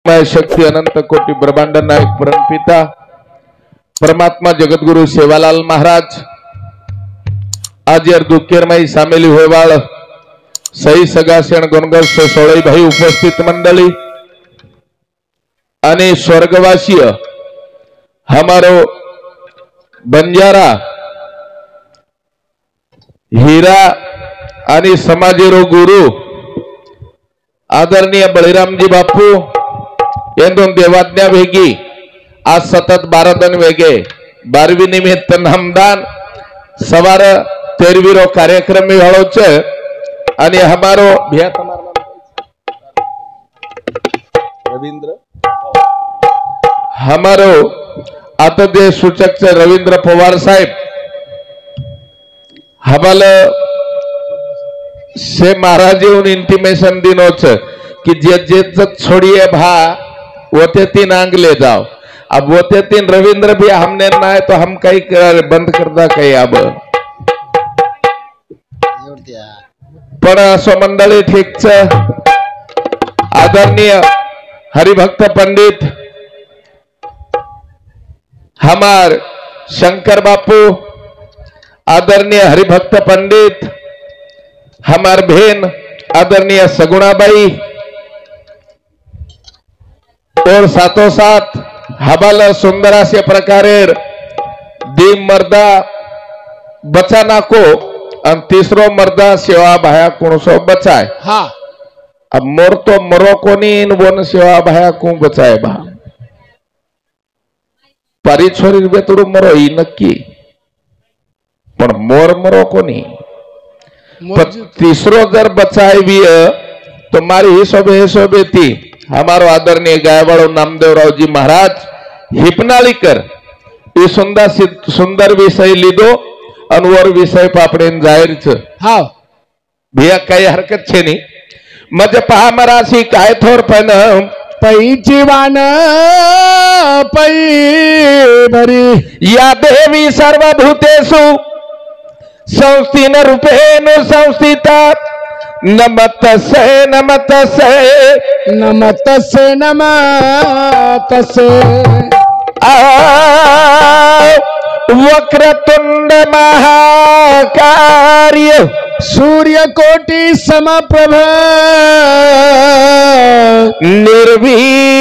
शक्ति अनंत कोटि ब्रह्मांड नायक परमपिता परमात्मा जगतगुरु सेवालाल महाराज आज दुखेरमाई सामेली होयवाळ सही सगासेण गुणगस्त सोळई भाई उपस्थित मंडली અને स्वर्गवासीय हमारो बंजारा हीरा आणि समाजेरो गुरु आदरणीय बळीरामजी बापू दोन देवाज्ञा वेगी आज सतत 12 दिन वेगे 12वी निमित्त नामदान सवार 13वीरो कार्यक्रम में वालो छे आणि हमारो भैया तमारा रविंद्र हमारो आतदे सूचक छे रविंद्र पवार साहेब हमारे से महाराज इंटिमेशन दिनो छे कि जे छोड़िए भा वोते तीन आंग ले जाओ। अब वोते तीन रविंद्र भी हमने ना है तो हम कहीं बंद कर दा कहीं अब पण असो मंडली ठीक छे। आदरणीय हरिभक्त पंडित हमार शंकर बापू आदरणीय हरिभक्त पंडित हमार बहन आदरणीय सगुणाबाई और साथों साथ हबाल सुंदर से प्रकारे दीम मर्दा बचाना को और तीसरो मर्दा सेवा भाया कुणसो बचाए। हाँ अब मोर तो मरो को नहीं वन सेवा भाया कु बचाए बा परी छोरी बेतुरु मरो ही नक्की पण मोर मरो को नहीं तीसरो जर बचाए भी तो मारी हिशोबे थी हमारो आदरणीय गायवाड़ो नामदेवराव जी महाराज हिपनालीकर ये सुंदर विषय लीधो अनवर विषय पापड़े जाहिर छे। हाँ भैया कई हरकत छे नहीं मज पहा मरासी काय थोर पण पै जीवान पै भरी या देवी सर्वभूतेषु संस्थिन रूपेण संस्थिता नमतसे नमतसे नमतसे नमतसे वक्रतुंड महाकार्य सूर्यकोटि समप्रभ निर्विघ्नं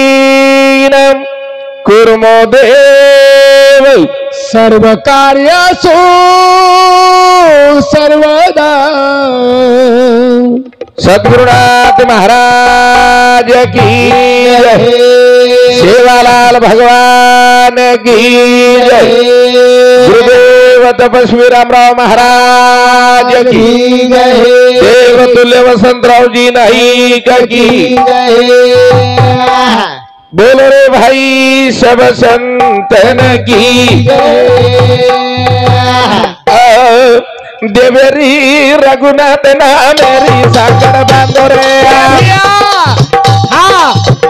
कुर्मो देव सर्वकार्येषु सर्वदा। सद्गुरुनाथ महाराज की जय, सेवालाल भगवान की जय, गुरुदेव तपस्वी रामराव महाराज की जय, देवतुल्य वसंतराव जी नाईक की जय। बोलो रे भाई सब संतन की जय। देवेरी रघुनाथ नामेरी सागर बांधो रे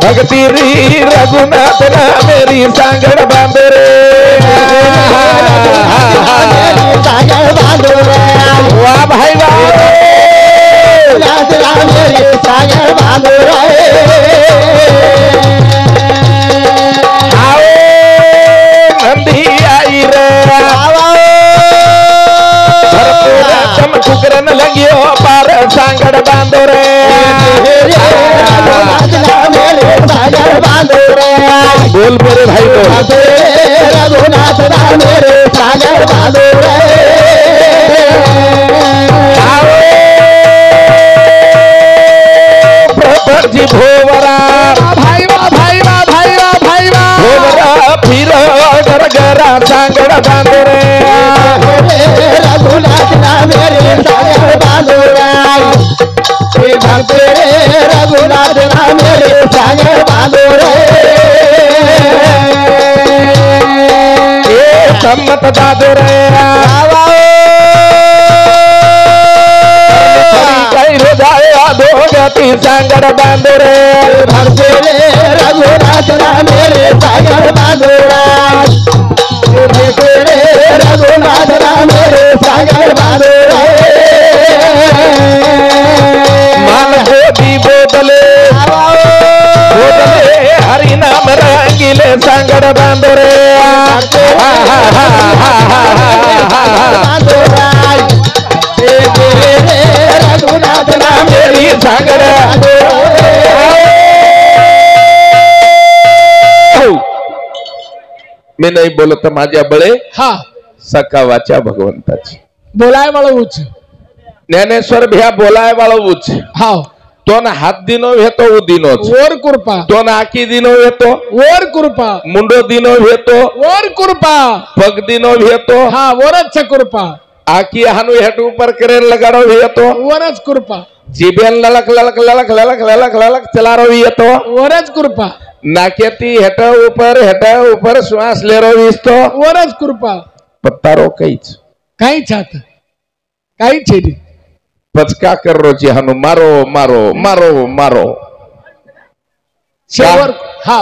भक्ति री रघुनाथ नामेरी सागर बांधो रे सागर बांधो रे वाह भाई वाह सागर बांधो रे आओ नंदी आई रे चमकुकरन लगियो पार सांगड़ बांधो रे बोल मेरे भाई बोल रघुनाथ मेरे सागर बांधो रे प्रभु जी भोवरा भाई वाह भाई वाह भाई वाह भाई वाह भोवरा फिर गरगरा सांगड़ बांधो रे रघुनाथ मेरे सागर बांधो रे रघुनाथ मेरे सागर बांधो रे सम्मत दादो रे गति सांगड़ बांधो रे रघुनाथ मेरे सागर बांधो रे रघुनाथ मेरे सागर बांधो रे मान बोधी बोतले घर बांधो रे रघुनाथ ना मेरी सागर मी नाही बोलत माझ्या बळे हा सका वाचा भगवंताची बोलाय वाळवूच ज्ञानेश्वर भ्या बोलाय वाळवूच हा तोन हात दिनो भेतो दिनोच ओर कृपा तोन आकी दिनो भेतो ओर कृपा मुंडो दिनो भेतो ओर कृपा पग दिनो भेतो हा ओरच कृपा आकी हानु हेट ऊपर करेन लगाड़ो भेतो ओरच कृपा जीबेन ललक ललक ललक ललक ललक ललक चलारो भेतो ओरच कृपा नाकेती हेट ऊपर श्वास लेरो विस्तो ओरच कृपा पत्तारो कईच काही छात काही छेडी पचका कर रोची हानु मारो मारो मारो मारो शेवर हा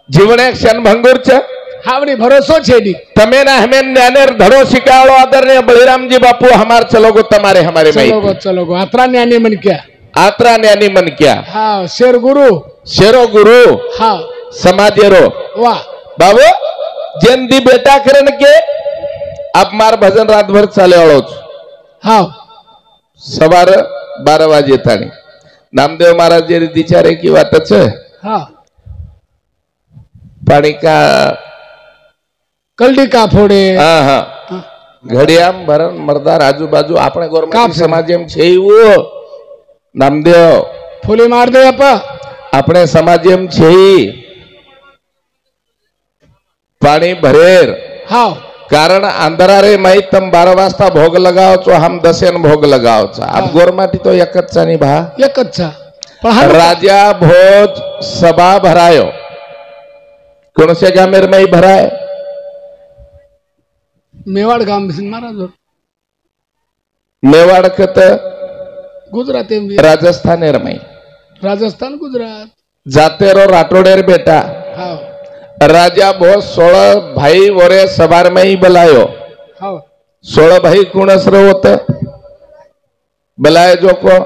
जीवन एक क्षण भंगुर छ हावड़ी भरोसो छेडी तमे ना हमें ज्ञानेर धड़ो शिकावो आदरणीय बलिराम जी बापू हमार चलोगो तुम्हारे हमारे में चलोगो आत्रा न्यानी मन क्या आत्रा न्यानी मन क्या हाँ शेर गुरु शेरो गुरु हाँ समाजेरो वाह बाबू जेन दी बेटा करन के आप मार भजन रात भर चाले वालोच हाँ सवार 12 वाजे ताणी नामदेव महाराज जे विचारे की वातच हाँ पाणी का कलडी का फोड़े हाँ हाँ घड़ियाम भरण मर्दार आजू बाजू अपने गवर्नमेंट समाज में छे वो नामदेव फुली मार दे अपा अपने समाज में छे पाणी भरेर हाँ कारण अंधारे माहीत तम 12 वाजता भोग लगाओ चो हम 10 भोग लगाओ अब गोरमाटी तो एकच नहीं भा एकच राजा भोज सभा भरायो कौन से गामेर में ही भराए मेवाड़ गाम महाराज मेवाड़ कत गुजरात राजस्थान में राजस्थान गुजरात जाते रो राठौड़ेर बेटा हाँ राजा भोज 16 भाई वोरे सवार में ही बुलायो हाँ 16 भाई कुणस रो होत बुलाए जो को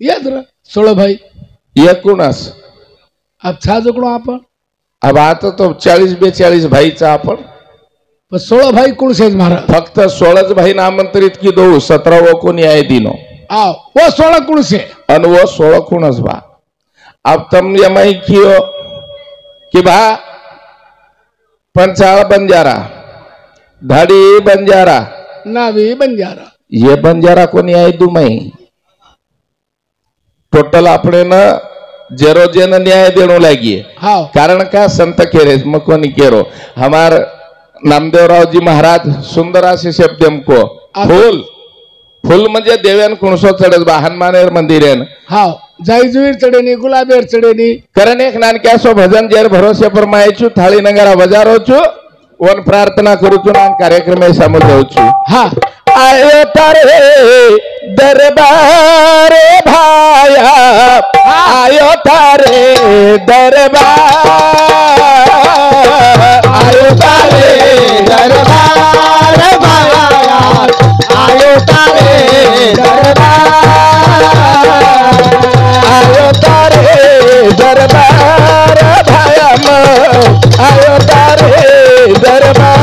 याद रहा 16 भाई ये कुणस अब छा जोकडो आपण अब आता तो 40-42 भाईचा आपण 16 भाई कुण से महाराज फक्त 16 भाई नामंत्रित की दो 17 को न्याय दिनो आओ वो 16 कुण से अन वो 16 कुणस बा अब तुम ये मई कियो कि भा पंचाल बंजारा धाड़ी बंजारा नावी बंजारा ये बंजारा को न्याय दू मई टोटल अपने न जेरो जेन न्याय देनो लागिए हाँ कारण का संत केरे मकोनी केरो हमार नामदेवराव जी महाराज सुंदरा से शब्दम को फूल फूल म्हणजे देव्यान कुणसो चढत बा हनुमानेर मंदिरेन हाँ जाईजुईर चढेनी गुलाबेर चढेनी करण एक नानक्यासो भजन जेर भरोसे पर मायचू थाळी नगरा बजारो छु वन प्रार्थना करू छु नान कार्यक्रम में शामिल हो छु हाँ आयो तारे दरबार भाया आयो तारे दरबार आयो तारे दरबार भाया आयो तारे दरबार आयो तारे दरबार भाया आयो तारे दरबार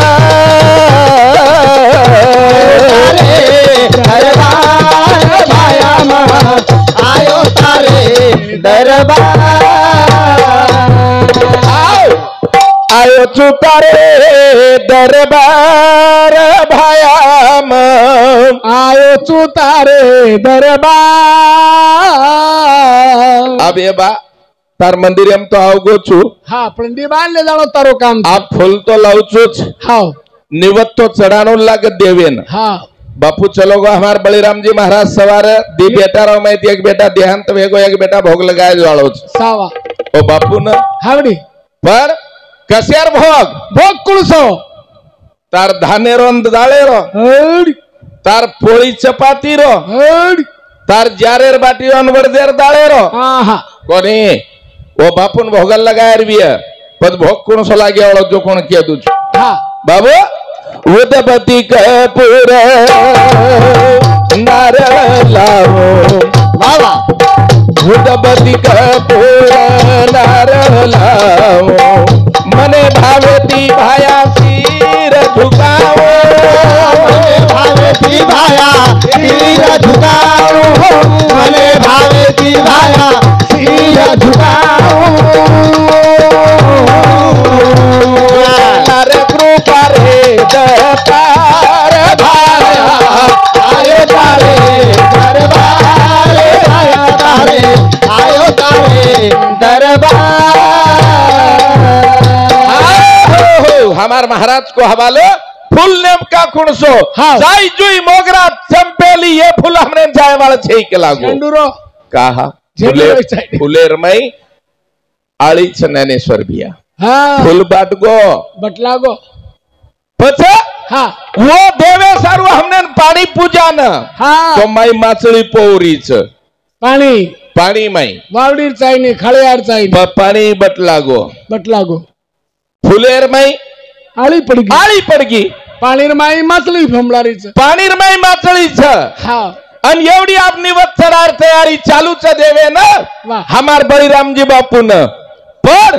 आयो तारे दरबार आयो चुतारे दरबार भायाम आयो चुतारे दरबार अब ये बा तार मंदिर हम तो आओगो छु हाँ पण दीवान ले जानो तारो काम आप फूल तो लाउचुच हाँ निवत तो चढ़ानो लाग देवेन हाँ बापू चलो गो हमार बलिराम जी महाराज सवार दी बेटा रो मैं एक बेटा देहांत वेगो एक बेटा भोग लगाए वालो सावा ओ बापू न हावड़ी पर कसियार भोग भोग कुणसो तार धाने रो दाळे रो हड तार पोळी चपाती रो हड तार जारेर बाटी अनवर देर दाळे रो हाँ कोनी ओ बापून भोगल लगायर बिया पद भोग कुणसो लागे वालो जो कोण के दूच हाँ बाबू उदपति कपूर नारळ लावो बाबा उदपति कपूर नारळ लावो મને ભાવેતી ભાયા શીર ઝુકાવો મને ભાવેથી ભાયા શીર ઝુકાવું મને ભાવેથી ભાયા શીર ઝુકાવું તારે કૃપા રે દતાર ભાયા આયો તારે દરબારે આયો તારે આયો તારે दरबार हमार महाराज को हवाले फूल नेम का कुणसो हाँ। जाई जुई मोगरा चंपेली ये फूल हमने जाए वाला छे के लागो चंडूरो कहा झेंडूरो साइड फुलेर मई आळी ज्ञानेश्वर बिया हाँ फूल बाटगो बटलागो पछे हाँ वो देवे सारू हमने पाणी पूजा न हाँ तो माई माचळी पोवरीच पाणी पाणी माई वावडीर चाईनी खळेयार चाईनी पाणी बटलागो बटलागो फुलेर मई आळी पडगी आळी पडगी पाणीर माई मातली फमलारीच पाणीर मई माचळीच हाँ आणि एवढी आपली वत्सरार तयारी चालूच देवे ना वाह. हमार बळीरामजी बापू न पण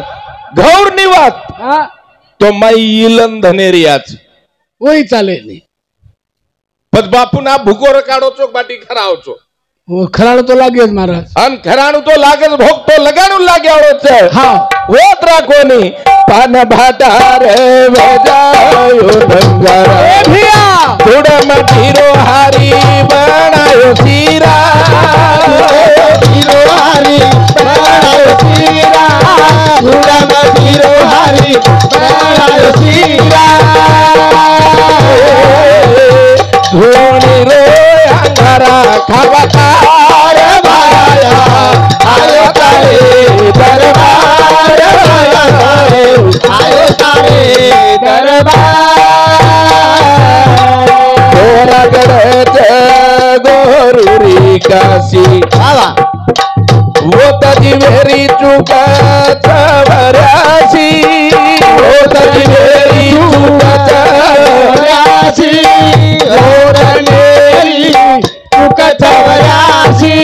घौर निवात हाँ तो माई इलन धनेरियाच वही चाले नहीं पण बापू ना भूगोर काढो चो बाटी खराव चो वो खराड़ तो लागे महाराज अन खराणू तो लागत भोग तो लगाणू लाग्यावडो છે हाँ होत राखोनी पान भाटार वेजायो नंगर ए भिया थोड़ मठीरो हारी बनायो सीरा हीरो हारी बनायो सीरा गुड़ा में हीरो हारी बनायो सीरा धोनी रो अंगारा खबतार भाया आयो तारे दरबार आयो तारे दरबार गोरगड गोरुरी काशी बाबा वो तजी मेरी चुका चवरासी वो तजी मेरी चुका चवरासी ओरनेरी चुका चवरासी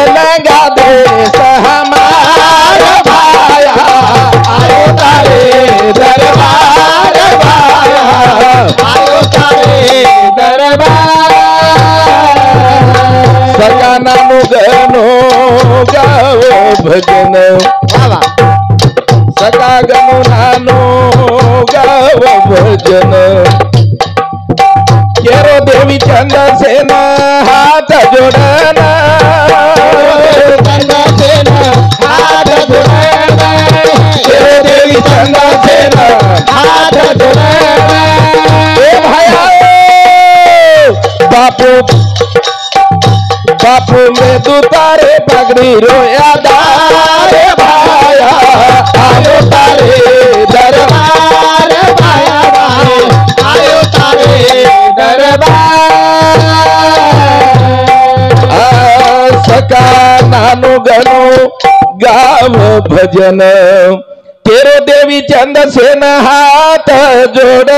लगा दे सहमार भाया आयो तारे दरबार भाया आयो तारे दरबार सका नानु गनो गाओ भजन बाबा सका गनो नानो गाओ भजन केरो देवी चंद सेन हाथ जोडना चंदा सेन हाथ जोड़ना केरो देवी चंद सेन हाथ जोड़ना ए भाया बापू बापू में दुतारे पगड़ी रोया दारे भाया आयो तारे दरबार भाया भाई आयो तारे दरबार सका नानु गनो गाव भजन केरो देवी चंद सेन हाथ जोड़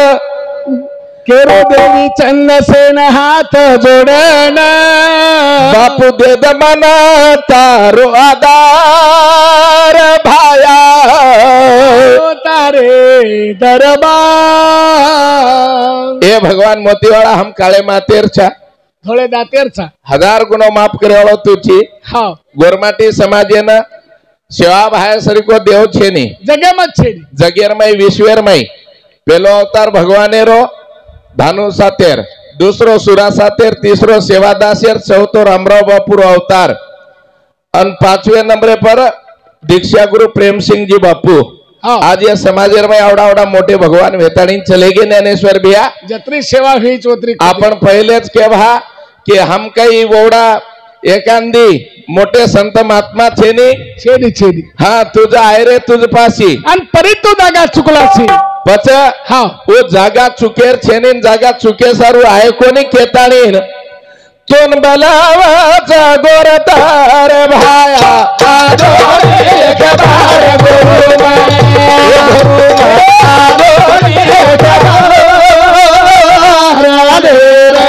केरो देवी चंद सेन हाथ जोड़ना बापू दे दमना तारो आधार भाया आयो तारे दरबार ए भगवान मोतीवाड़ा हम काळे मातेर छा थोड़े दातेर छा 1000 गुनो माफ करेवाळो तुची हाँ गोरमाटी समाजेना सेवा भाया सरीको देव छेनी जगह मत छेड़ी जगेरमय विश्वेरमय पेलो अवतार भगवानेरो धानु सातेर दूसरो सुरा सातेर तीसरो सेवादासेर चौथो रामराव बापूरो अवतार और 5वें नंबरे पर दीक्षा गुरु प्रेम सिंह जी बापू हाँ आज ये समाजेर में आवड़ा आवड़ा मोटे भगवान वेताणी चले गए ज्ञानेश्वर भैया जत्री सेवा हुई चोत्री आपण पहिलेच केव्हा कि हम काही ओवडा एकांदी मोठे संत महात्मा छेनी छेड़ी छेड़ी हाँ तुझा आहे रे तुझ पासी आणि परी तू जागा चुकला सी पच हाँ वो जागा चुकेर छेनी जागा चुके सारू आहे कोणी केताणी तोन बलावाचा गोरतार भाया आजो एक बार गुरुमाय आजो एक बार राधे रे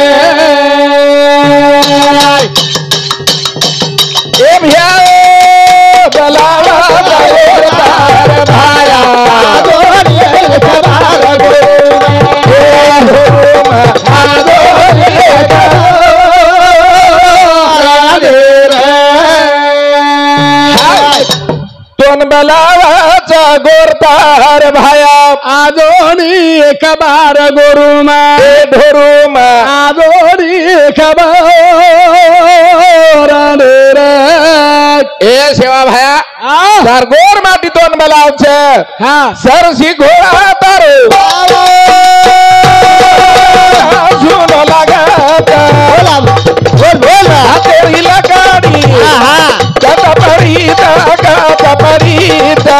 ए भैया बलावाचा गोरतार भाया गोरतार भाया आदोनी खबर गुरुमा ढोरुमा आदोनी खबर ए सेवा भाया तार गोर माटी तोन बलाव छे हाँ सरसी घोड़ा तारो सुनो लगाता बोल तेरी लगाड़ी कता परीता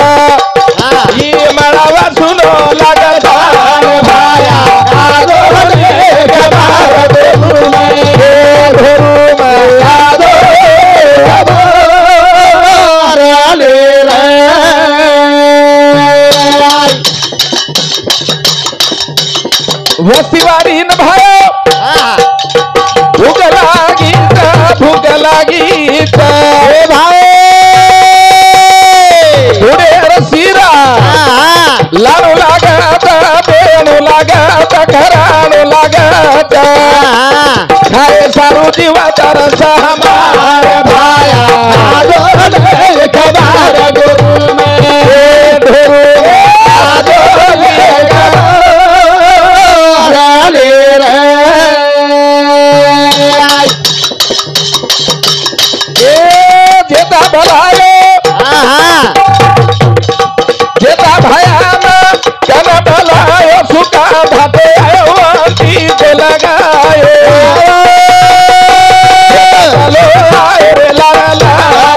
ये मरावा सुनो लगाता भाया आदोनी खबर गुरुमा ढोरुमा वस्तीवाड़ी न भायो भूख लागी भाई थोड़े रसीरा लाड़ू लगाता बेणू लगाता घराणू लगाता खाए सारू जीवा तरसा हमारे भाया खबर गुरु में जेता भलायो जेता भयाना कन भलायो सुका भाते आयो तीत लगायो चलो आए रे ला ला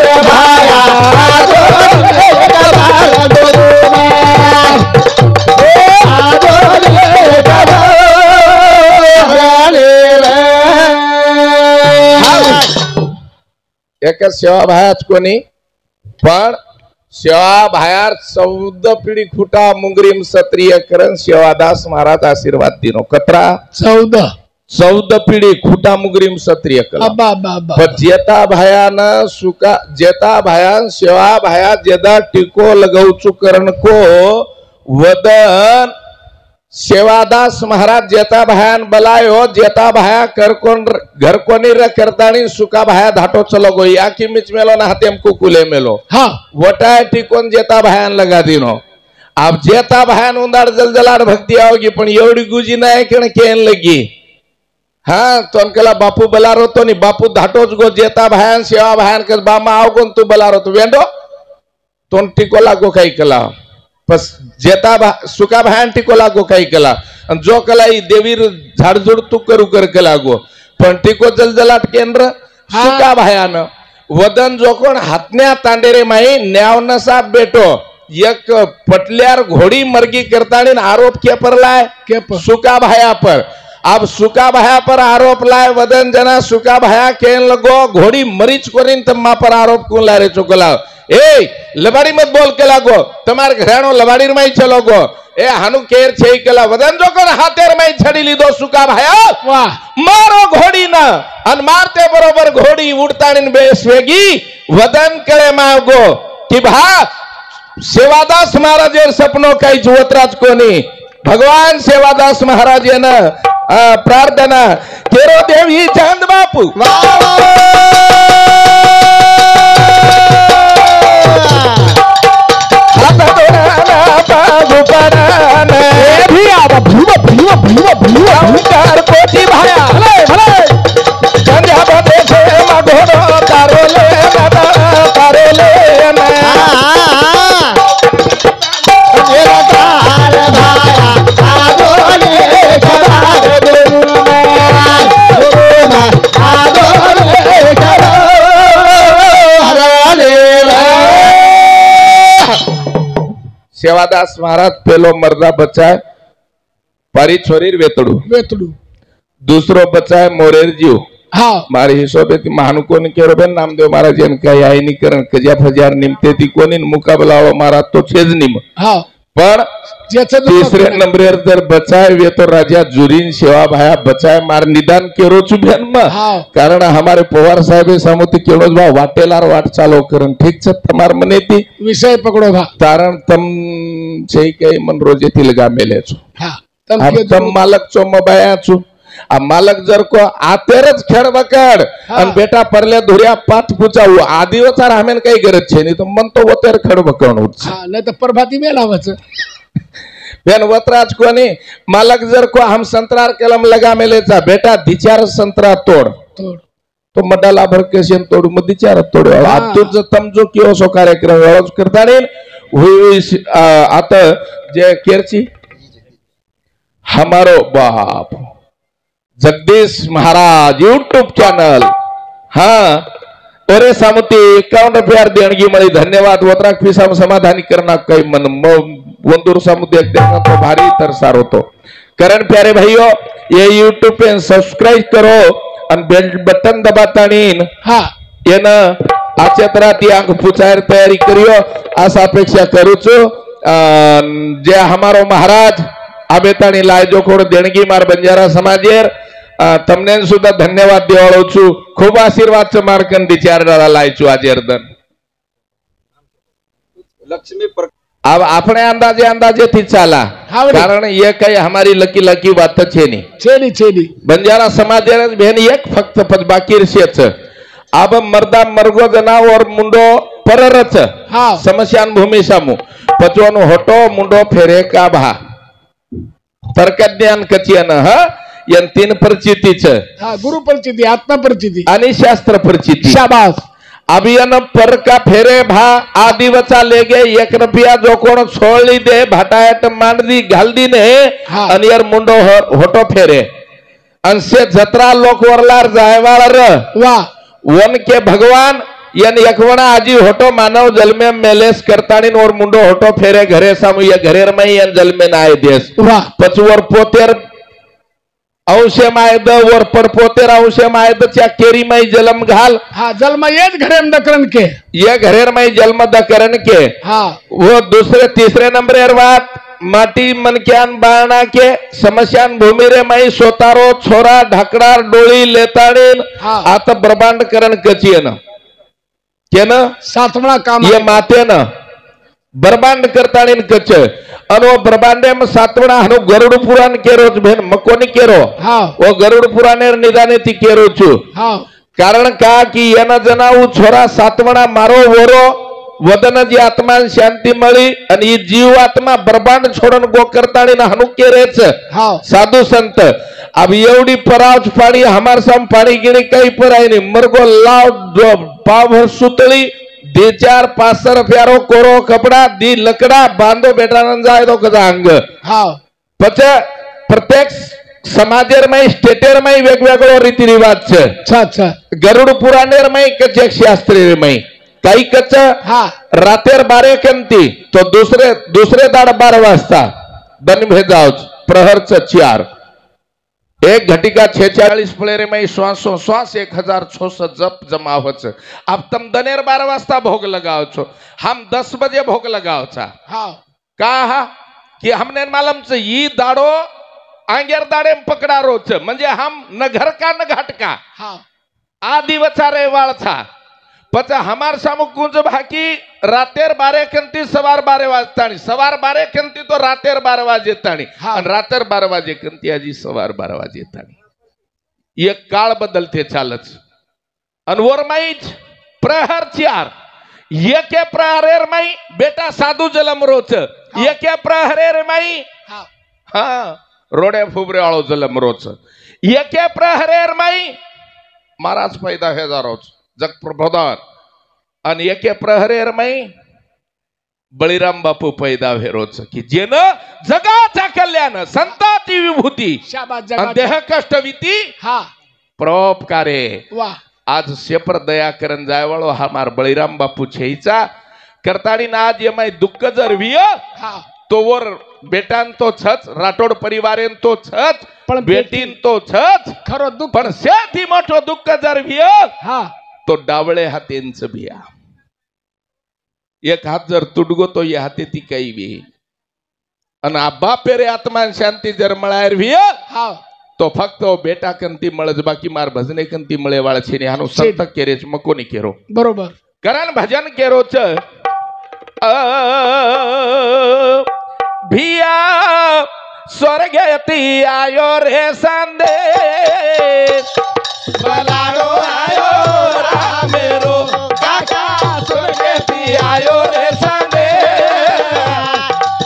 रे भाया एक सेवा भायाच कोणी पण सेवा भायार 14 पिढी खुटा मुंगरीम सत्रिय करण सेवादास महाराज आशीर्वाद दिनो कतरा 14 पिढी खुटा मुंगरीम सत्रिय करण पण जेता भायान सुका जेता भायान सेवा भाया जेदा टिको लगवचू करण को वदन सेवादास महाराज जेता भायान बलायो जेता भाया घर कोनी रे करतानी सुका भाया धाटो चलो गो या की मिच मेलो ना हातेम कुकुले मेलो हाँ वटा टिकोन जेता भायान लगा दिनो अब जेता भायान उंदाड़ जलजलाड़ भक्ति आओगी पण एवढी गुजी नाही कण केन लगी हाँ तो अनकला बापू बलारो तो नी बापू धाटोच गो जेता भायान सेवा भायान कस बामा आओ कोन तू बलारो तो वेंडो तोन टिकोला गो काही कला बस जेता सुका भायान टिकोला गो काही कला जो कला ही देवीर झाडझुड तू करू कर कला गो पण टिको जलजलाट केंद्र सुका भायान वदन जो कोण हातन्या तांडेरे माई न्यावनसा बेटो एक पटल्यार घोड़ी मर्गी करतानी आरोप के पर लाए सुका भाया पर अब सुका भाया पर आरोप लाए वदन जना सुका भाया केन लगो घोड़ी मरीच कोरीन तम्मा पर आरोप कौन ला रे चुकला ए लबाड़ी मत बोल के लागो तुम्हारे घरानो लबाड़ी में चलो गो ए हानु केर छे केला वदन जो कोन हातेर में छड़ी लीधो सुका भाया वाह मारो घोड़ी ना अन मारते बरोबर घोड़ी उड़तानी बेसवेगी वदन करे मागो कि भा सेवादास महाराज सपनों काही जुवतराज कोनी भगवान सेवादास महाराज ने प्रार्थना केरो देवी चांद बापू कोटी भाया सेवादास महाराज पेलो मर्दा बचाए पारी छोरीर वेतड़ू वेतड़ू दूसरो बचाए मोरेर जीव हाँ मारी हिशोबे मानु कोनी केरो बेन नामदेव महाराज एन काही आई नी करण कजा फजार निमते ती कोनी मुकाबला महाराज तो छेज निम हाँ पण तीसरे नंबर जर बचाए वे तो राजा जुरीन सेवा भाया बचाए मार निदान केरो चुभ्यान में कारण हमारे पवार साहेब सामोती केळो बा वाटेलार वाट चालो करन ठीक छ तमार मनेती विषय पकड़ो भा कारण तम छे के मन रोजेती लगा मेले छो हाँ तम मालक चो मबाया छु मालक जर को आतेरच खेळ बकड आणि बेटा परल्या धुऱ्या पाच पुचावू आदिवचार हमेन काही गरज छे नाही तो मन तो वतेर खेळ बकवणं नाही तर प्रभाती मेलावच बेन वतराज कोणी मालक जर को हम संतरार कलम लगा मेलेचा बेटा दिचार संतरा तोड तो मडाला भर के तोड मग दिचार तोड तुझ तमजो किंवा सो कार्यक्रम करता आता जे केरची हमारो बाप जगदीश महाराज यूट्यूब चैनल हाँ ओरे सामुती 51 रुपया देणगी मळी धन्यवाद वतराक पिसाम समाधानी करना कई मन वंदूर सामुती एक देखना तो भारी तरसार होतो करण प्यारे भाइयों ये यूट्यूब पे सब्सक्राइब करो और बेल बटन दबाताणीन हाँ येन आचेतरा ती अंक पुचायर तयारी करियो आशा अपेक्षा करू छो जे हमारो महाराज आबेताणी लायजो खोड देणगी मार बंजारा समाजेर तमने सुद्धा धन्यवाद देवाळो छु खूब आशीर्वाद मार्कन दिचारडाला लायचू आजेरदन लक्ष्मी अब अपने अंदाजे थी चाला कारण ये कई हमारी लकी लकी बात छे नहीं बंजारा समाजेर बहन एक फक्त पद बाकी रसेच अब मर्दा मर्गो जना और मुंडो पररच समस्यान भूमि सामू पचवानो होटो मुंडो फेरे का भा तर्कज्ञान कचियन यन तीन प्रचितीच गुरु प्रचिती आत्मा प्रचिती आणि शास्त्र प्रचिती शाबास अभियन पर का फेरे भा आदिवचा लेगे 1 रुपया जो कोण छोळली दे भाटायट मांडदी घालदी ने आणि यार मुंडो होटो फेरे अंशे जत्रा लोक वरलार जायवाळ र वा वन के भगवान यन यकवणा आजी होटो मानव जलमे मेलेस करताणी और मुंडो होटो फेरे घरे सामू या घरेर में यन जलमे नाय देस पचवर पोतेर अंशे मायद वर पर पोतेर अंशे मायद च्या केरी में जलम घाल हाँ जलम ये घरेम दकरन के ये घरेर में जलम दकरन के हाँ वो दूसरे तीसरे नंबर बात माटी मनक्यान बाणा के समस्यान भूमि रे मई सोतारो छोरा ढाकडार डोळी लेताडीन आता ब्रह्मांड करण कचियन केन सातवणा काम ये माते न ब्रह्मांड करताडीन कच अनो ब्रह्मांडे में सातवणा हनु गरुड़ पुराण केरोच भेन मकोनी केरो हाँ वो गरुड़ पुराणेर निदाने ती केरो छु हाँ कारण का कि येना जनाऊ छोरा सातवणा मारो वरो वदन जी आत्मा शांति मळी आणि जीव आत्मा ब्रह्मांड छोडन गो करताणी ना हनु केरेच साधु संत अब एवढी परावच पाणी हमार साम पाणी गिणी काही पराय नाही मरगो लाव पाव भर सुतळी दे 4-5 रुपयारो कोरो कपड़ा दी लकड़ा बांधो बेटा न जाए तो कदा अंग पछ प्रत्येक समाजेर में स्टेटेर में वेगवेगळो रीति रिवाज छे अच्छा गरुड़ पुराणेर में कचे शास्त्रीर में काही कच रातेर 12 कंती तो दूसरे दाड 12 वाजता दन भेजाव प्रहरच 4 एक घटिका 46 प्लेरे में श्वास 1600 जप जमावच अब तुम दनेर 12 वाजता भोग लगाओ छो हम 10 बजे भोग लगाओ छा कहा कि हमने मालूम से ये दाड़ो आंगेर दाड़े में पकड़ा रोच म्हणजे हम न घर का न घाट का आदि वचारे वाळ था पचा हमार सामु कुंज भाकी रातेर 12 कंती सवार 12 वाजतानी सवार 12 कंती तो रातेर 12 वाजेतानी आणि रातेर 12 वाजे कंती आजी सवार 12 वाजेतानी एक काळ बदलते चालच अनवर माईच प्रहर 4 एके प्रहरेर माई बेटा साधू जलम रोच एके प्रहरेर माई हाँ रोडे फुबरे वाळो जलम रोच एके प्रहरेर माई महाराज पैदा हे रोज जग प्रबोधन आणि एके प्रहरेर मई बळीराम बापू पैदा भेरोच की जेन जगाचा कल्याण संताची विभूती देह कष्ट विती परोपकारे आज शेपर दया करन जायवाळो हमार बळीराम बापू छेईचा करताडी ना आज यमाय दुःख जर विय तो वर बेटान तो छच राठोड परिवारेन तो छच पण बेटीन तो छच खरो दुःख पण सेठी मोठो दुःख जर विय तो डावळे हातेंच बिया एक हात जर तुडगो तो ये हाते ती काही बी अन आबा पेरे आत्मा शांती जर मळायर भी तो फक्त बेटा कंती मळज बाकी मार भजने कंती मळे वाळ छेने हानो संत केरेच मकोनी केरो बरोबर कारण भजन केरोच भिया स्वर्गेती आयो रे संदेश बलाडो आयो रामेरो काका स्वर्गेती आयो रे संदेश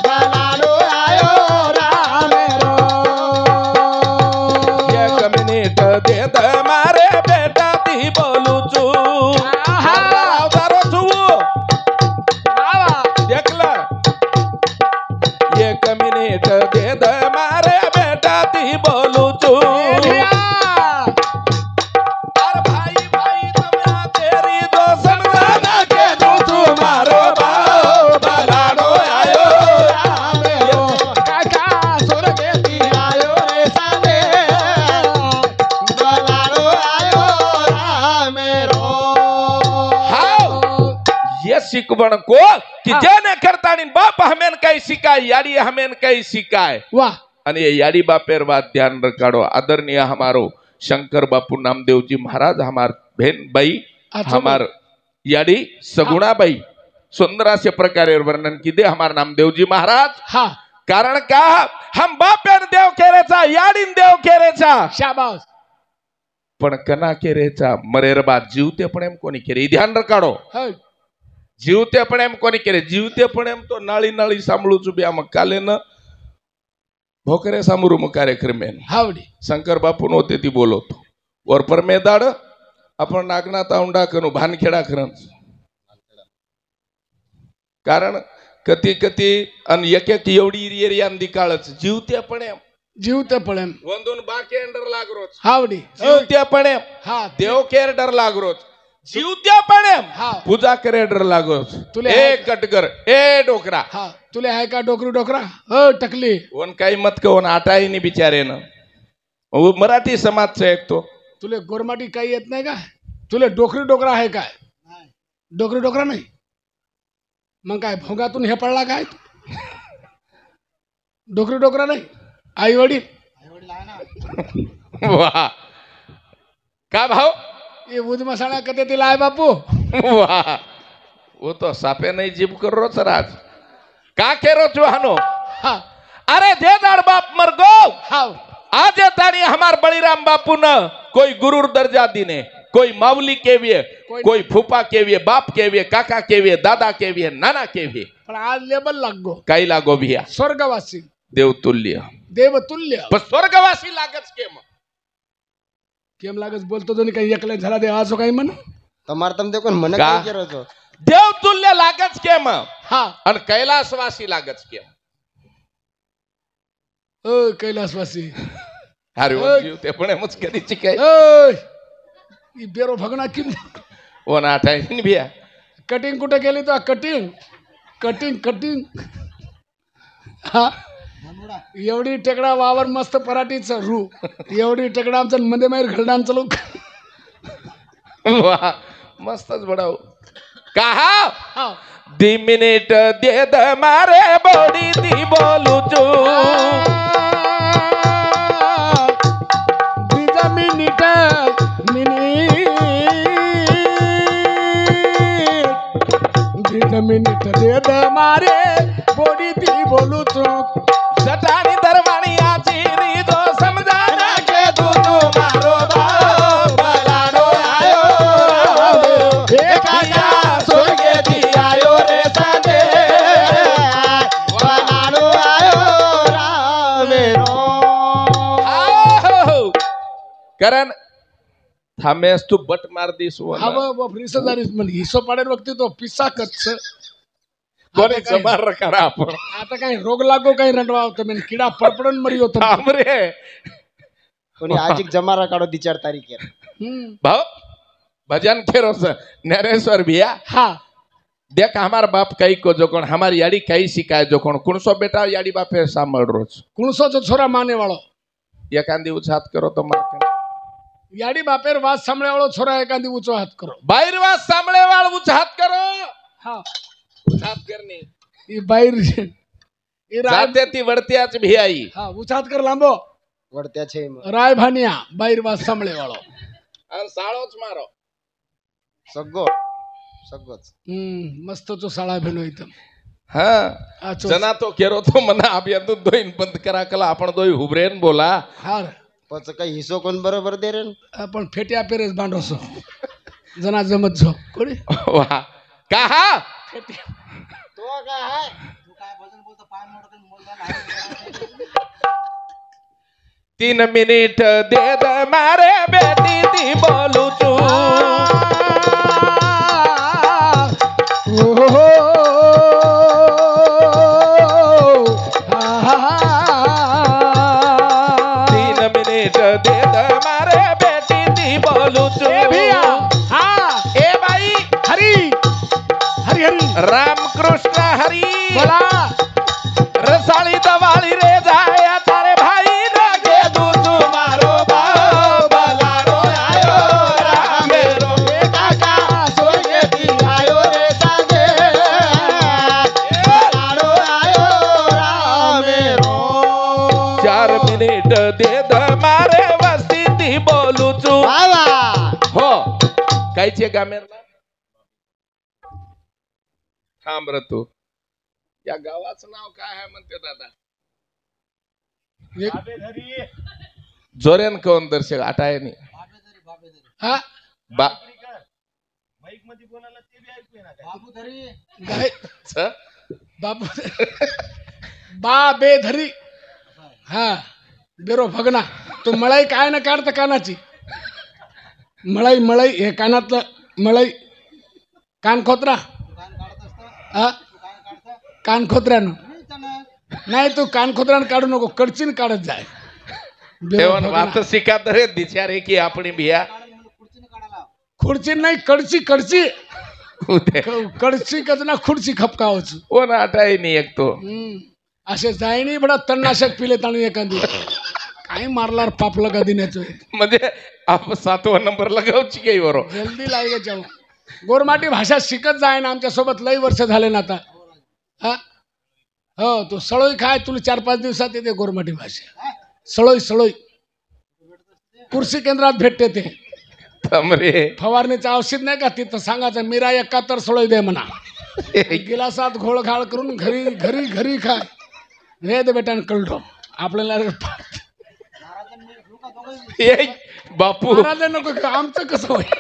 बलाडो आयो रामेरो एक मिनिट दे द मारे बेटा ती बोलू चू अवतारो छू देखला एक मिनिट दे द मारे बेटा ती बोलू चू अरे भाई भाई तुम्हें तेरी दो समझाना के दो तुम्हारो बाप बलाडो आयो रामेरो काका स्वर्गेती आयो रे संदेश बलाडो आयो रामेरो ये शिकवण को कि जेने करतानी बाप हमें कई शिकाय याडी हमें कई शिकाय वाह आणि ये याडी बापेर बात ध्यान रखाडो आदरणीय हमारो शंकर बापू नामदेव जी महाराज हमार बहन बाई अच्छा हमार याडी सगुणा बाई सुंदर से प्रकारे वर्णन की दे हमार नामदेव जी महाराज हाँ कारण का हम बापेन देव केरेचा याडीन देव केरेचा शाबाश पण कना केरेचा मरेर बात जीवते पण एम कोणी केरे ध्यान रखाडो है जीवते पण एम कोणी केरे जीवते पण एम तो नाळी नाळी सांभळू चुबी आम काले न भोकरे सामुरू मग कार्यक्रमेन हावडी शंकर बापून होते ती बोलवतो वर परमेदाड आपण नागनाथ औंडा करू भानखेडा करंच कारण कती कती आणि एक एक एवढी एरियान दिकाळच जीवते पण एम जीवते पळेम वंदून बाकी डर लागरोच हावडी जीवते पण एम हा देव केर डर लागरोच जीवते पण एम हा पूजा करे डर लागरोच तुले ए कटकर ए डोकरा हा तुले आहे का डोकरू डोकरा हो टकली वन काही मत कवन आटाई नाही बिचारे न मराठी समाज से एक तो तुले गोरमाटी काही येत नाही का तुले डोकरी डोकरा आहे काय डोकरी डोकरा नाही मग काय भोगातून हे पडला काय डोकरी डोकरा नाही आई वडील वाह का भाव ये उद मसाला कदे दिला आहे बापू वाह वो तो सापे नहीं जीव कर रो सराज का के रो चुहानो हा अरे जे दाड़ बाप मर गो हाव आज तानी हमार बळीराम बापू न कोई गुरुर दर्जा दीने कोई मावली केविये कोई फूफा केविये बाप केविये काका केविये दादा केविये नाना केविये पण आज लेबल लागो काही लागो भिया स्वर्गवासी देवतुल्य देवतुल्य पण स्वर्गवासी लागच केम लागच बोलतो तो काही एकले झाला दे आजो काही म्हण તમારે તમે તો કોણ મને का? કઈ કરો છો देवतुल्य लागच केम हा आणि कैलासवासी लागच केम ओ कैलासवासी अरे वो जीव ते पण एमच कधीची काय ओय ई बेरो भगना किम वो नाटाय भिया कटिंग कुठे केली तो कटिंग कटिंग कटिंग हा एवढी टेकडा वावर मस्त पराठीचं रू एवढी टेकडा आमचं मध्ये माहेर घरडांचं लोक वाह मस्तच बडाव कहा हा दी मिनिट दे द मारे बॉडी दी बोलू चू बीजा मिनिट मिनिट दे द मारे बॉडी दी बोलू तू सटानी दरवाणी आची री जो समझाना के तू मारो बाप बलाडो आयो हे काका सोगे दी आयो रे संदे બનાડો આયો રામેરો आओ करण थामेस तू बट मार दिस हा व फ्रीसदारीस म्हणजे हिस्सो पाडेल वक्ती तो पिस्सा कच्च कोणी समार करा आपण आता काही रोग लागो काही रंडवा होतो म्हणजे किडा फडफडून मरी होतो हमरे કોની આજીક જમારા કાઢો દી 4 તારીખે भाव भजन खेरो नरेश्वर भैया हा देख हमार बाप कई को जो कोण हमारी याडी कई शिकाय जो कोण कुणसो बेटा याडी बापे सांभळ रोज कुणसो जो छोरा माने वाळो एखादी उछात करो तो मार याडी बापेर वास सांभळे वाळो छोरा एखादी उचो हात करो बाहेर वास सांभळे वाळ उछात करो हा उछात करनी ई बाहेर ई राय जाते ती वडत्याच भी आई हा उचात कर लांबो વળત્યા છે એમાં राय भानिया बाहेर वास सांभळे वाळो आणि साळोच मारो સગ્ગો સગ્ગોच मस्त तो साळा भेनो इथं हा जना तो केरो तो मना अभियान दोन बंद करा कला आपण दोय हुबरेन बोला हा पच काही हिसो कोण बरोबर दे रे आपण फेट्या पेरेस बांधोसो जना जमत झो कोणी वा का हा फेट्या तो काय आहे तू काय भजन बोलतो पाय मोडतो 3 मिनिट दे द मारे बेटी ती बोलू चू हो 3 मिनिट दे द मारे बेटी ती बोलू चू ए बाई हरी हरी हरी रामकृष्ण हरी बोला रसाळी दवाळी रे जाया तारे भाई रगे दूध मारो बाबा रो आयो रामे रो काका सोगे ती आयो रे सागे लाडो आयो रामे रो 4 मिनिट दे द मारे वस्ती ती बोलू चू बाबा हो कायचे गामेरला थांब रे तू या गावाचं नाव काय आहे म्हणते दादा जोरेन कोण दर्शक आटाय नाही हा बा गाय छ? बाबू बा बेधरी हा बेरो भगना तो मळाई काय ना काढतं कानाची मळाई मळाई हे कानातलं मळाई कानखोत्रा हा कानखोत्र्यानं नाही तू कानखोत्र्यानं काढू नको कडचीन काढत जाय बेरो तेवण भगना. वात शिकात रे दिचारे की आपणी भिया खुर्ची नाही कडची कडची उदे कडची कजना खुर्ची खपकावच कोण आटाय नाही एक तो असे जायनी बडा तणनाशक पिले ताणून एखादी काही मारलार पापलं कधी नेचो म्हणजे आप 7वा नंबर लगावची काही बरो जल्दी लागे जाऊ गोरमाटी भाषा शिकत जाय ना आमच्या सोबत लई वर्ष झाले ना आता हा हो तो सळोई खाय तुला 4-5 दिवसात येते गोरमाटी भाषा सळोई सळोई कृषी केंद्रात भेटते ते तमरे फवारणीचं औषध नाही का तिथं सांगायचं मीरा 71 सळोई दे म्हणा गिलासात घोळघाळ करून घरी घरी घरी खाय हे दे बेटा कळतो आपल्याला ए, बापू महाराज नको का? आमचं कसं होईल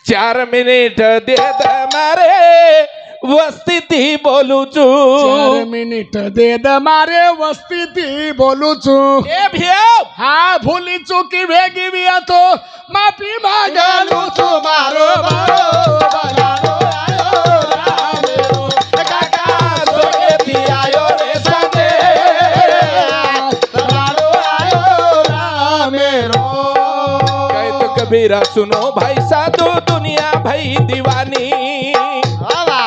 4 मिनिट दे द मारे वस्ती ती बोलू चू 4 मिनिट दे द मारे वस्ती ती बोलू चू ए भिया हा भूली चुकी भेगी भी तो माफी मागालू चू मारो लाडो आयो रामे रो काका सोगे ती आयो रे सागे लाडो आयो रामे रो कहत कबीरा सुनो भाई साधु दुनिया भाई दीवानी बाबा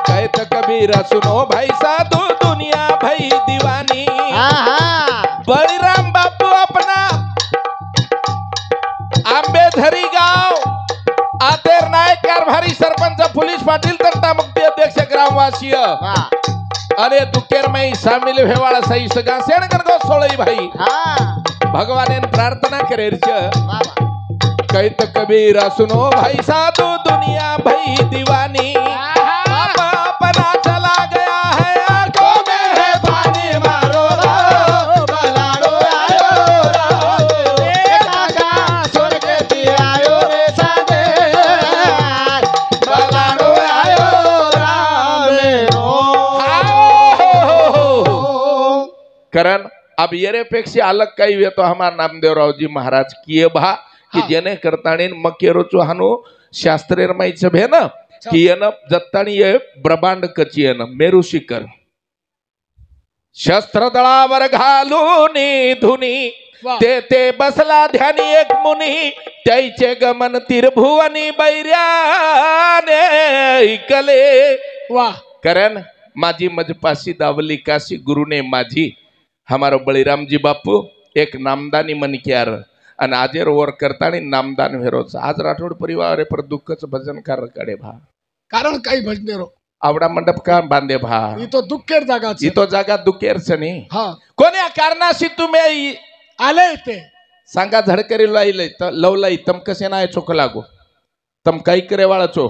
कहत कबीरा सुनो भाई साधु दुनिया भाई दीवानी बळीराम बापू अपना आंबेधरी गाव आतेर नायक कारभारी सरपंच पोलीस पाटील तंटा मुक्ती अध्यक्ष ग्रामवासी अरे दुकेर में शामिल भेवाड़ा सही सगा सेणकर गो सोळई भाई भगवान प्रार्थना करे कहत कबीरा सुनो भाई साधु दुनिया भाई दीवानी बाबा अपना चला गया है आंखों में है पानी मारो लाडो आयो रामे काका सोगे ती आयो रे सागे लाडो आयो रामे रो करण अब येरे पेक्षा अलग काही वे तो हमार नामदेवराव जी महाराज किए भा कि जेने करताणी मकेरो चोहानो शास्त्रेर माईच भे ना कि येन जत्ताणी ये ब्रह्मांड कचियन मेरू शिकर शस्त्र दळावर घालून धुनी ते बसला ध्यानी एक मुनी त्याचे गमन तिरभुवनी बैर्याने ऐकले वाह करण माझी मजपासी दावली काशी गुरुने माझी हमारो बळीराम जी बापू एक नामदानी मन क्यार आणि आजेर वर करतानी नामदान भेरोच आज राठोड परिवार पर दुःखच भजन कडे भा कारण काही भजने रो आवडा मंडप का बांधे भा तो दुःखेर जागा इतो जागा दुखेर सनी हा कोण्या कारणाशी तुम्ही आले ते सांगा झडकरी लाईलय लवलाई तम कसे नाही चोख लागो तम काही करे वाळचो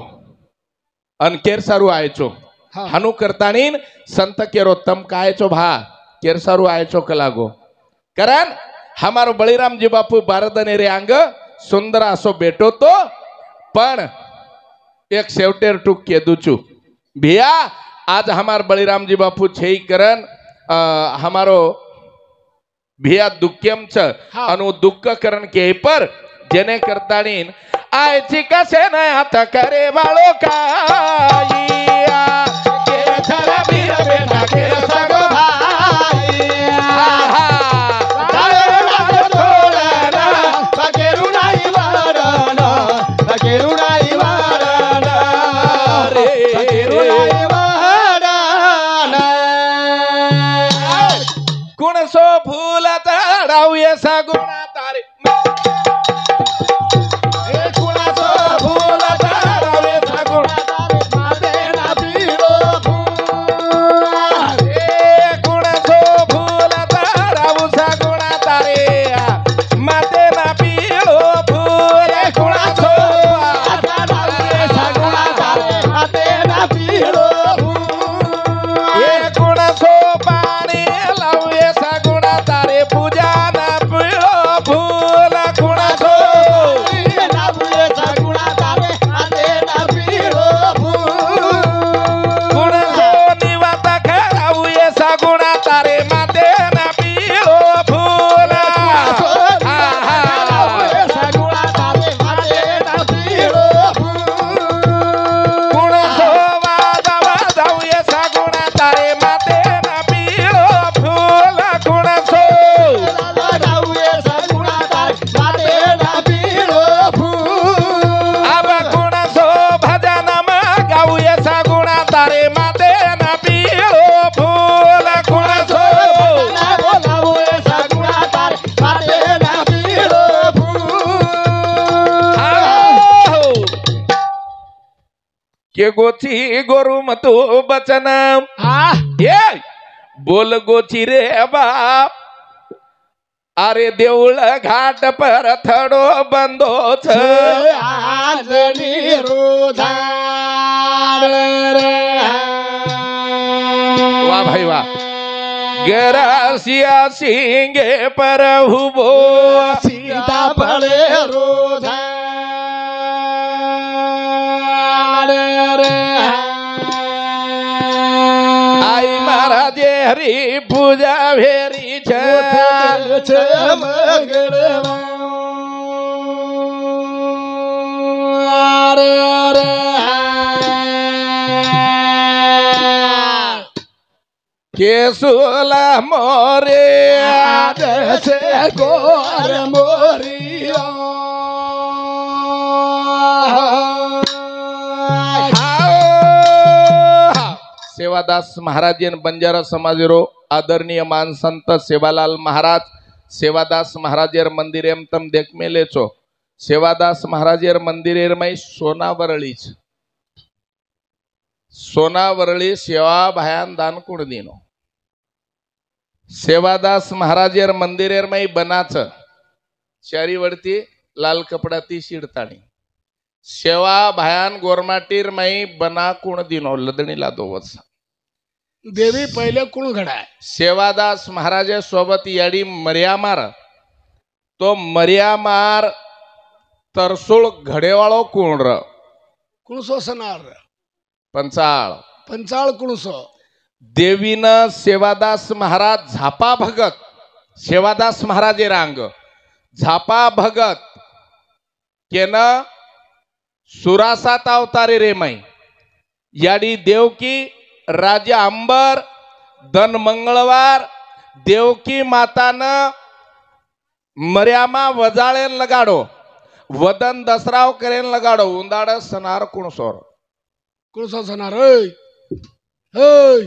अनकेर सारू आयचो हाँ। हनु करतानीन संत केरो तम कायचो भा केर सारू आयचो कलागो कारण हमारो बळीराम जी बापू बारदने रे अंग सुंदर असो बेटो तो पण एक शेवटेर टूक के दुचू भैया आज हमार बळीराम जी बापू छेई करन हमारो भैया दुःख्यम छ हाँ। अनु दुःख करण के पर जेने करतानीन आयची कसे न आता करे वाळो काईया के थरा बीर बेटा के सगो भाई आहा कुणसो फूल चढाऊये सगुणा तारे कुणासो फूल चढाऊये सगुणा कुणासो फूल चढाऊ सगुणा तारे माते ना पिळो फूल कुणासो कुणासो पाणी लावूये सगुणा तारे पूजा ना पिळो फूल कुणासो कुणासो निवात खेळाऊये सगुणा तारे माते ना पिळो फूल कुणासो वाजवा जाऊये सगुणा तारे माते ना पिळो फूल कुणासो आबा कुणासो भजन गाऊये सगुणा तारे माते ना पिळो फूल कुणासो के गोची गोरु मतु बचन ये बोल गोची रे बाप अरे देऊळ घाट पर थडो बंदोच वा भाई वा गरासिया सिंगे पर हुबो सीता पड़े रोधा आई महाराज हरी पूजा भेरी केसुला मोरे गोर मोरिया सेवादास महाराजन बंजारा समाजरो आदरणीय मान संत सेवालाल महाराज सेवादास महाराजेर मंदिरेम तम देख मेले छो सेवादास महाराजेर मंदिरेर मई सोनावरळी सेवा भयान दान कुण दिनो सेवादास महाराजेर मंदिरेर मई बनाच चारी वरती लाल कपडाती शिडताणी सेवा भयान गोरमाटीर मई बना कुण दिनो लदणीला दोवच देवी पहिले कुण घडाय सेवादास महाराज सोबत याडी मर्यामार तो मर्यामार तरसोळ घडेवाळो कोण र कुणसो सनार पंचाळ कुणसो देवीनं सेवादास महाराज झापा भगत सेवादास महाराजे रांग झापा भगत केन सुरासात अवतारे रे मै याडी देवकी राजा अंबर धन मंगळवार देवकी मातानं मर्यामा वजाळेन लगाडो वदन दसराव करेन लगाडो उंदाड सनार कुणसोर कुणसो सनार होय होय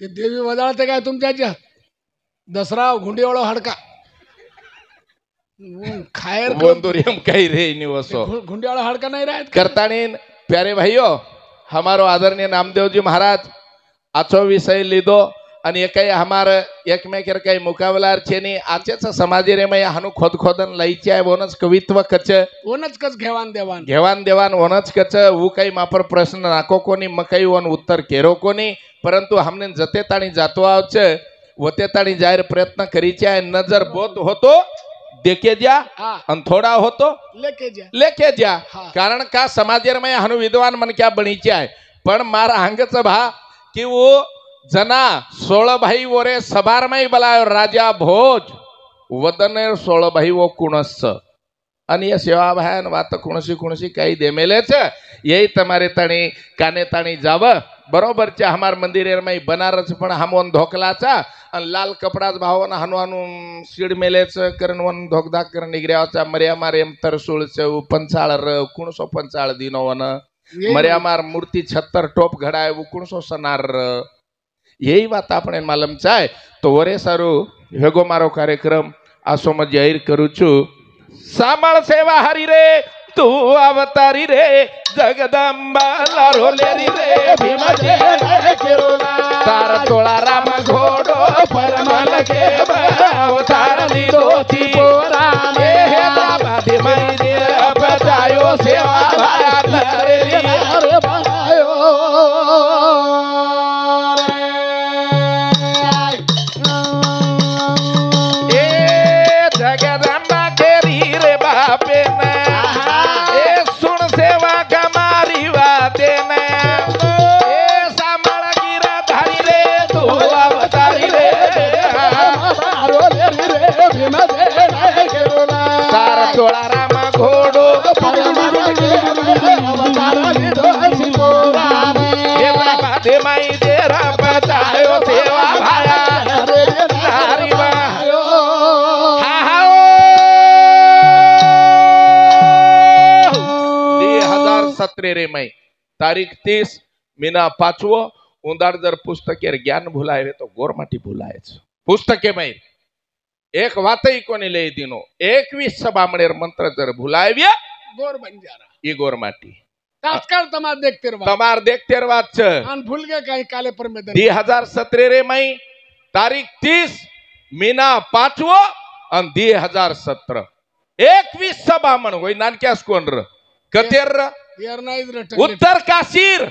ते देवी वजाळते काय तुमच्या दसरा घुंडीवाळो हडका खायर बंदुरियम काही रे निवसो घुंडीवाळा हडका नहीं रहत करतानीन प्यारे भाइयों हमारो आदरणीय नामदेव जी महाराज आचो विषय लीधो અને એ કઈ હમાર એકમેકર કઈ મુકાબલાર છે ની આચેच समाजी रे मैं हानु खोद खोदन लई चे वनच कवित्व कच ओनच कच घेवान देवान वनच कच वो कई मापर प्रश्न नाको कोनी मकई वन उत्तर केरो कोनी परंतु हमने जते ताणी जातो आवच वते ताणी जाहीर प्रयत्न करी चे नजर बोध होतो देखे जा अन थोड़ा होतो लेके जा कारण का समाजी रे मैं हानु विद्वान मन क्या बनी चे पण मारा अंगच भा कि वो जना 16 भाई वोरे सबार में बलायो राजा भोज वदने 16 भाई वो कुणस आणि या सेवा भायन वात कुणसी काही देमेले छ यही तमारे तणी काने ताणी जाव बरोबर चे हमार मंदिर में बनारस पण हमवन धोकलाचा आणि लाल कपडाच भावन हनुवानु सीड मेलेच करन वन धोकधाक कर निगऱ्याचा मर्या मारे तरसुळ च पंचाळ र 1955 दिनो वन मर्या मार मूर्ति 76 टोप घडाय 1900 सनार यही बात आपने मालूम चाहे तो वरे सारू हेगो मारो कार्यक्रम आसो में जाहिर करू छु सामळ सेवा हरी रे तू अवतारी रे जगदंबा लारो लेरी रे भीमा जय केरोला तार तोळा राम घोडो परमल के अवतार लीधो थी पोरा हे बाबा भीमा दे बजायो सेवा भाया रे रे भायो तोळा राम घोडो दे माई दे राम बचायो सेवा भाया 2017 रे मई तारीख 30 मीना 5 उंदार जर पुस्तकेर ज्ञान भुलाये तो गोरमाटी भुलायच पुस्तके मई एक वातई कोणी लई दिनो 21 सभामणेर मंत्र जर भुलाव्या गोर बंजारा ई गोरमाटी तात्काल तमार देखते रवात छ अन भूल गए कहीं काले पर में 2017 रे मई तारीख 30 मीना 5 अन 2017 21 सभामण होई नानक्यास कोण र कतेर उत्तर काशीर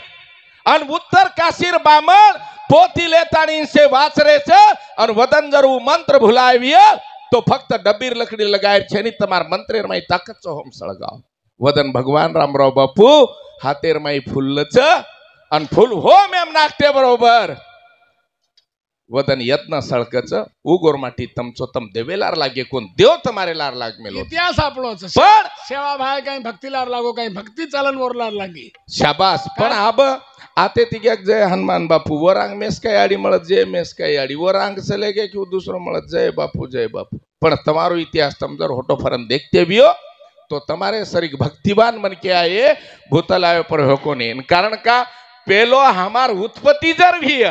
अन उत्तर काशीर बामण पोती लेतानी से वाचरे छ अन वदन जरू मंत्र भुलाविय तो फक्त डब्बीर लकड़ी लगाय छेनी तमार मंत्रेर माई ताकत छ होम सळगाव वदन भगवान रामराव बापू हातेर माई फुल्ल छ अन फुल होम एम नाखते बरोबर वदन यत्न सळकच उ गोरमाटी तमचो तम देवेलार लागे कोण देव तमारे लार लाग मेलो इतिहास आपलो छ पण सेवा भाई काही भक्ती लार लागो काही भक्ती चालन वर लार लागी शाबास पण अब आते तिग्याक जय हनुमान बापू वरांग मेस काय आडी मळत जय मेस काय आडी वरांग चले गे कि दूसरो मळत जय बापू पण तमारो इतिहास तम जर होटो फरन देखते बियो तो तमारे सरीक भक्तिवान मन के आए भूतल आयो पर होको ने कारण का पेलो हमार उत्पत्ति जर भी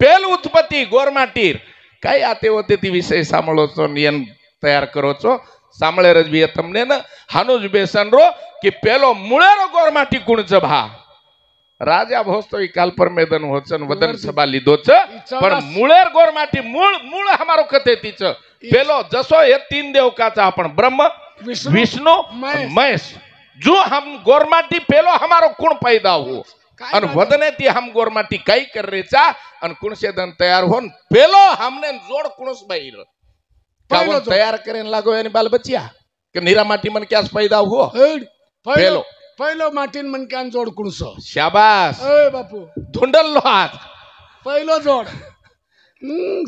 पेल उत्पत्ति गोरमाटीर काय आते होते ती विषय सामळो छो नियन तयार करो छो सामळे रजबी तमने न हानुज बेसन रो कि पेलो मुळेरो गोरमाटी कुणच भा राजा भोजतो काल पर मैदान होचन वदन सभा लीधो छ पण मुळेर गोरमाटी मूळ हमारो कथे तीच पेलो जसो हे 3 देवकाचा आपण ब्रह्म विष्णु महेश जो हम गोरमाटी पेलो हमारो कुण पैदा हो अन वदने ती हम गोरमाटी कई कर रेचा अन कुण से दन तैयार होन पेलो हमने जोड़ कुणस बाहिर कावन तैयार करेन लागो यानी बाल बच्चिया के नीरा माटी मन क्या पैदा हो पेलो पहिलो माटीन मन क्या जोड़ कुणसो शाबाश ए बापू धुंडल लो हात पहिलो जोड़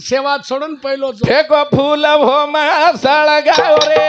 सेवा छोड़न पहिलो जोड़ फेको फूल हो मा सळगाव रे